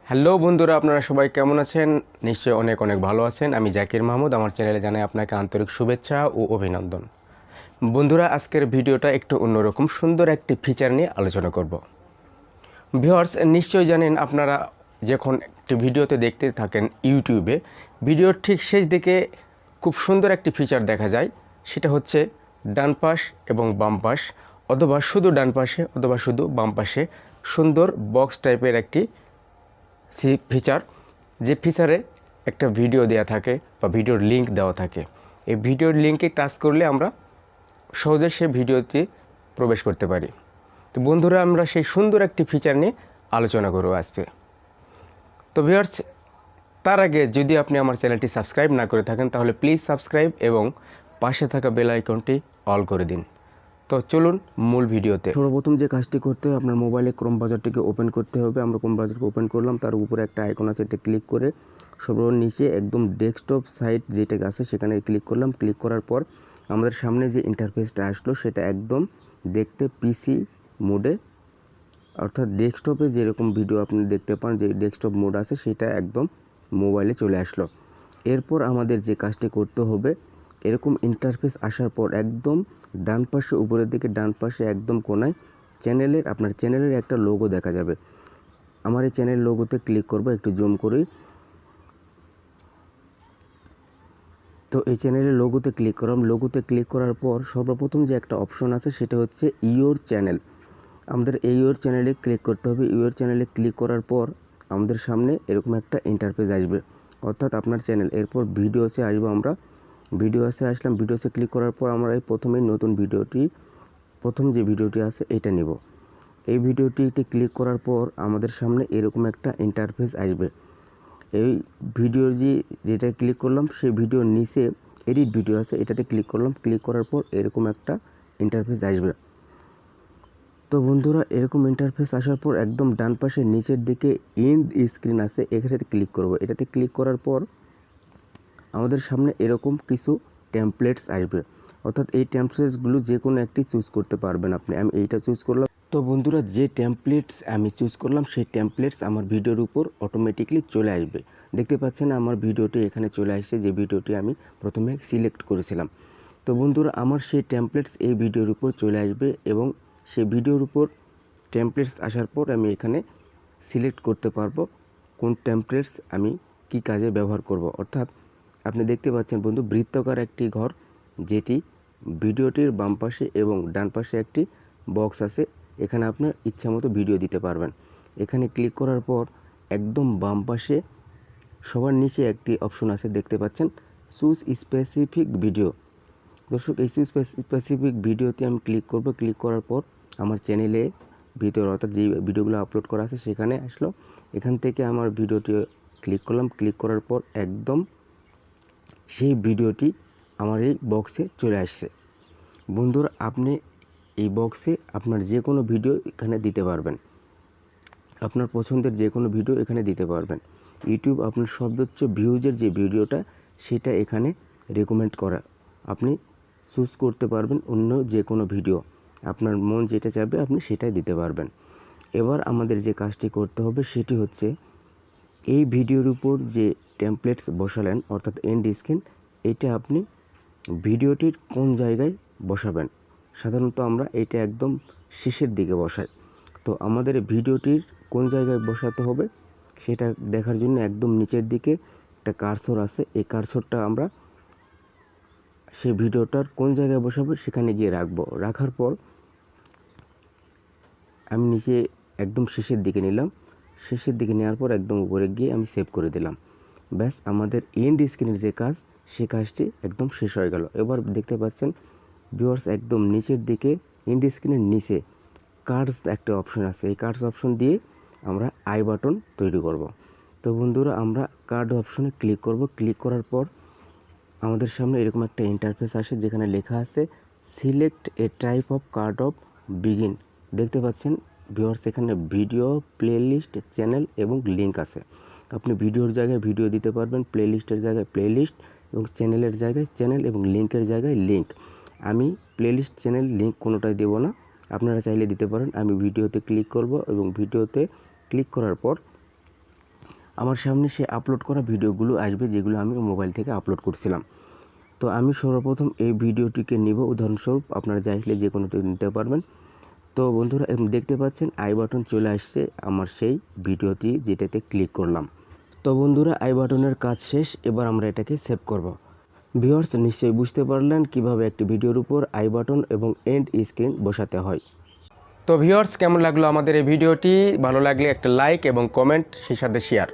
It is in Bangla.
হ্যালো বন্ধুরা, আপনারা সবাই কেমন আছেন? নিশ্চয়ই অনেক অনেক ভালো আছেন। আমি জাকির মাহমুদ, আমার চ্যানেলে জানাই আপনাকে আন্তরিক শুভেচ্ছা ও অভিনন্দন। বন্ধুরা, আজকের ভিডিওটা একটু অন্যরকম সুন্দর একটি ফিচার নিয়ে আলোচনা করব। ভিউয়ার্স, নিশ্চয়ই জানেন আপনারা যখন একটি ভিডিওতে দেখতে থাকেন ইউটিউবে, ভিডিওর ঠিক শেষ দিকে খুব সুন্দর একটি ফিচার দেখা যায়। সেটা হচ্ছে ডান পাশ এবং বাম পাশ, অথবা শুধু ডান পাশে অথবা শুধু বাম পাশে সুন্দর বক্স টাইপের একটি ফিচার, যে ফিচারে একটা ভিডিও দেওয়া থাকে বা ভিডিওর লিঙ্ক দেওয়া থাকে। এই ভিডিওর লিঙ্কে টাচ করলে আমরা সহজে সেই ভিডিওতে প্রবেশ করতে পারি। তো বন্ধুরা, আমরা সেই সুন্দর একটি ফিচার নিয়ে আলোচনা করব আজকে। তো ভিউয়ার্স, তার আগে যদি আপনি আমার চ্যানেলটি সাবস্ক্রাইব না করে থাকেন তাহলে প্লিজ সাবস্ক্রাইব এবং পাশে থাকা বেল আইকনটি অল করে দিন। তো চলুন মূল ভিডিওতে। সর্বপ্রথম যে কাজটি করতে হবে, আপনার মোবাইলে ক্রোম ব্রাউজারটিকে ওপেন করতে হবে। আমরা ক্রোম ব্রাউজারকে ওপেন করলাম, তার উপরে একটা আইকন আছে, এটা ক্লিক করে সর্বপ্রথম নিচে একদম ডেস্কটপ সাইট যেটা আছে সেখানে ক্লিক করলাম। ক্লিক করার পর আমাদের সামনে যে ইন্টারফেসটা আসলো সেটা একদম দেখতে পিসি মোডে, অর্থাৎ ডেস্কটপে যেরকম ভিডিও আপনি দেখতে পান যে ডেস্কটপ মোড আছে সেটা একদম মোবাইলে চলে আসলো। এরপর আমাদের যে কাজটি করতে হবে, এরকম ইন্টারফেস আসার পর একদম ডান পাশে উপরের দিকে ডান পাশে একদম কোনায় আপনার চ্যানেলের একটা লোগো দেখা যাবে। আমার এই চ্যানেল লোগোতে ক্লিক করব, একটু জুম করি। তো এই চ্যানেলের লোগোতে ক্লিক করলাম। লোগোতে ক্লিক করার পর সর্বপ্রথম যে একটা অপশন আছে সেটা হচ্ছে ইওর চ্যানেল। আমাদের ইওর চ্যানেলে ক্লিক করতে হবে। ইওর চ্যানেলে ক্লিক করার পর আমাদের সামনে এরকম একটা ইন্টারফেস আসবে, অর্থাৎ আপনার চ্যানেল। এরপর ভিডিওসে আসবো, আমরা ভিডিওসে আসলাম। ভিডিওসে ক্লিক করার পর আমরা এই প্রথমেই নতুন ভিডিওটি, প্রথম যে ভিডিওটি আছে এটা নেব। এই ভিডিওটিতে ক্লিক করার পর আমাদের সামনে এরকম একটা ইন্টারফেস আসবে। এই ভিডিওর যেটা ক্লিক করলাম সেই ভিডিওর নিচে এডিট ভিডিও আছে, এটাতে ক্লিক করলাম। ক্লিক করার পর এরকম একটা ইন্টারফেস আসবে। তো বন্ধুরা, এরকম ইন্টারফেস আসার পর একদম ডান পাশে নিচের দিকে এন্ড স্ক্রিন আছে, এখানেতে ক্লিক করব। এটাতে ক্লিক করার পর আমাদের সামনে এরকম কিছু টেমপ্লেটস আসবে, অর্থাৎ এই টেমপ্লেটসগুলো যে কোনো একটি চুজ করতে পারবেন আপনি। আমি এইটা চুজ করলাম। তো বন্ধুরা, যে টেমপ্লেটস আমি চুজ করলাম সেই টেমপ্লেটস আমার ভিডিওর উপর অটোমেটিকলি চলে আসবে। দেখতে পাচ্ছেন আমার ভিডিওটি এখানে চলে আসছে, যে ভিডিওটি আমি প্রথমে সিলেক্ট করেছিলাম। তো বন্ধুরা, আমার সেই টেমপ্লেটস এই ভিডিওর উপর চলে আসবে এবং সেই ভিডিওর উপর টেমপ্লেটস আসার পর আমি এখানে সিলেক্ট করতে পারবো কোন টেমপ্লেটস আমি কি কাজে ব্যবহার করব। অর্থাৎ আপনি দেখতে পাচ্ছেন বন্ধু, বৃত্তাকার একটি ঘর, যেটি ভিডিওটির বাম পাশে এবং ডান পাশে একটি বক্স আছে। এখানে আপনার ইচ্ছা মতো ভিডিও দিতে পারবেন। এখানে ক্লিক করার পর একদম বাম পাশে সবার নিচে একটি অপশন আছে, দেখতে পাচ্ছেন চুজ স্পেসিফিক ভিডিও। দর্শক, এই চুজ স্পেসিফিক ভিডিওতে আমি ক্লিক করব। ক্লিক করার পর আমার চ্যানেলে ভিতরে, অর্থাৎ যে ভিডিওগুলো আপলোড করা আছে সেখানে আসলো। এখান থেকে আমার ভিডিওটি ক্লিক করলাম। ক্লিক করার পর একদম সেই ভিডিওটি আমার এই বক্সে চলে আসছে। বন্ধুরা, আপনি এই বক্সে আপনার যে কোনো ভিডিও এখানে দিতে পারবেন, আপনার পছন্দের যে কোনো ভিডিও এখানে দিতে পারবেন। ইউটিউব আপনার সর্বোচ্চ ভিউজের যে ভিডিওটা সেটা এখানে রেকমেন্ড করা, আপনি চুজ করতে পারবেন অন্য যে কোনো ভিডিও, আপনার মন যেটা চাইবে আপনি সেটাই দিতে পারবেন। এবার আমাদের যে কাজটি করতে হবে সেটি হচ্ছে, এই ভিডিওর উপর যে টেমপ্লেটস বসালেন অর্থাৎ এন্ড স্ক্রিন, এটা আপনি ভিডিওটির কোন জায়গায় বসাবেন। সাধারণত আমরা এটা একদম শেষের দিকে বসাই। তো আমাদের ভিডিওটির কোন জায়গায় বসাতে হবে সেটা দেখার জন্য একদম নিচের দিকে একটা কার্সর আছে, এই কার্সরটা আমরা সেই ভিডিওটার কোন জায়গায় বসাবো সেখানে গিয়ে রাখবো। রাখার পর আমি নিচে একদম শেষের দিকে নিলাম। শেষের দিকে নেওয়ার পর একদম উপরে গিয়ে আমি সেভ করে দিলাম। ব্যাস, আমাদের এন্ড স্ক্রিনের যে কাজ সে কাজটি একদম শেষ হয়ে গেল। এবার দেখতে পাচ্ছেন ভিউয়ার্স, একদম নিচের দিকে এন্ড স্ক্রিনের নিচে কার্ডস একটা অপশন আছে, এই কার্ডস অপশন দিয়ে আমরা আই বাটন তৈরি করব। তো বন্ধুরা, আমরা কার্ড অপশনে ক্লিক করব। ক্লিক করার পর আমাদের সামনে এরকম একটা ইন্টারফেস আসে, যেখানে লেখা আছে select A type of card of begin. দেখতে পাচ্ছেন ভিউয়ার্স, এখানে ভিডিও, প্লেলিস্ট, চ্যানেল এবং লিঙ্ক আছে। আপনি ভিডিওর জায়গায় ভিডিও দিতে পারবেন, প্লেলিস্টের জায়গায় প্লেলিস্ট এবং চ্যানেলের জায়গায় চ্যানেল এবং লিঙ্কের জায়গায় লিঙ্ক। আমি প্লেলিস্ট, চ্যানেল, লিঙ্ক কোনোটাই দেব না, আপনারা চাইলে দিতে পারেন। আমি ভিডিওতে ক্লিক করব এবং ভিডিওতে ক্লিক করার পর আমার সামনে সে আপলোড করা ভিডিওগুলো আসবে, যেগুলো আমি মোবাইল থেকে আপলোড করছিলাম। তো আমি সর্বপ্রথম এই ভিডিওটিকে নিব, উদাহরণস্বরূপ আপনারা চাইলে যে কোনোটি নিতে পারবেন। তো বন্ধুরা দেখতে পাচ্ছেন আই বাটন চলে আসছে আমার সেই ভিডিওটি, যেটাতে ক্লিক করলাম। তো বন্ধুরা আই বাটনের কাজ শেষ, এবার আমরা এটাকে সেভ করব। ভিউয়ার্স, নিশ্চয়ই বুঝতে পারলেন কিভাবে একটি ভিডিওর উপর আই বাটন এবং এন্ড স্ক্রিন বসাতে হয়। তো ভিউয়ার্স, কেমন লাগলো আমাদের এই ভিডিওটি? ভালো লাগলে একটা লাইক এবং কমেন্ট, সেই সাথে শেয়ার।